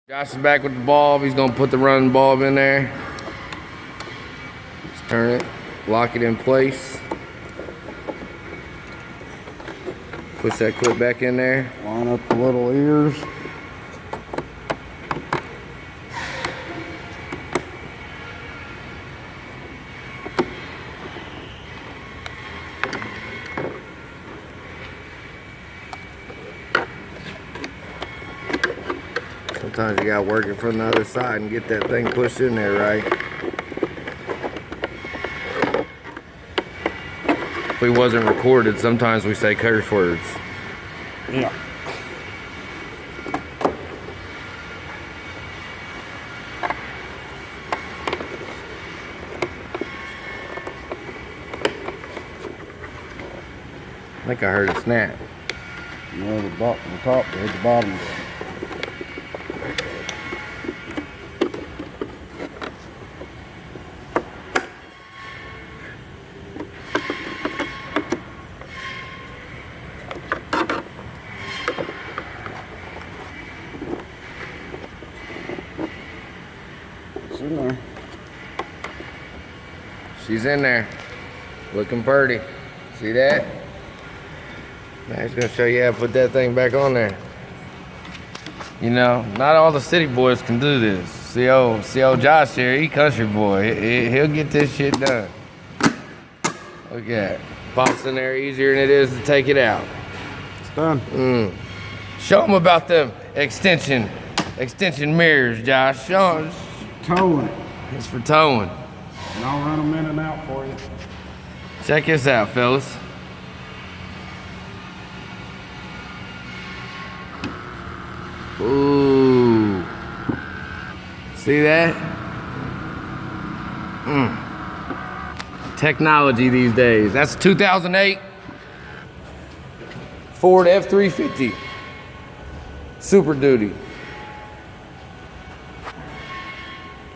Josh is back with the bulb. He's gonna put the running bulb in there. Just turn it, lock it in place. Push that clip back in there. Line up the little ears. Sometimes you gotta work it from the other side and get that thing pushed in there right. If we wasn't recorded, sometimes we say curse words. Yeah. I think I heard it snap. No, the top hit the bottom. It's in there. She's in there, looking pretty. See that? Now he's gonna show you how to put that thing back on there. You know, not all the city boys can do this. See old Josh here, he country boy. He'll get this shit done. Look at that. Pops in there easier than it is to take it out. It's done. Show them about them extension mirrors, Josh. Show them. Towing it. It's for towing. And I'll run them in and out for you. Check this out, fellas. Ooh. See that? Technology these days. That's 2008 Ford F350. Super Duty.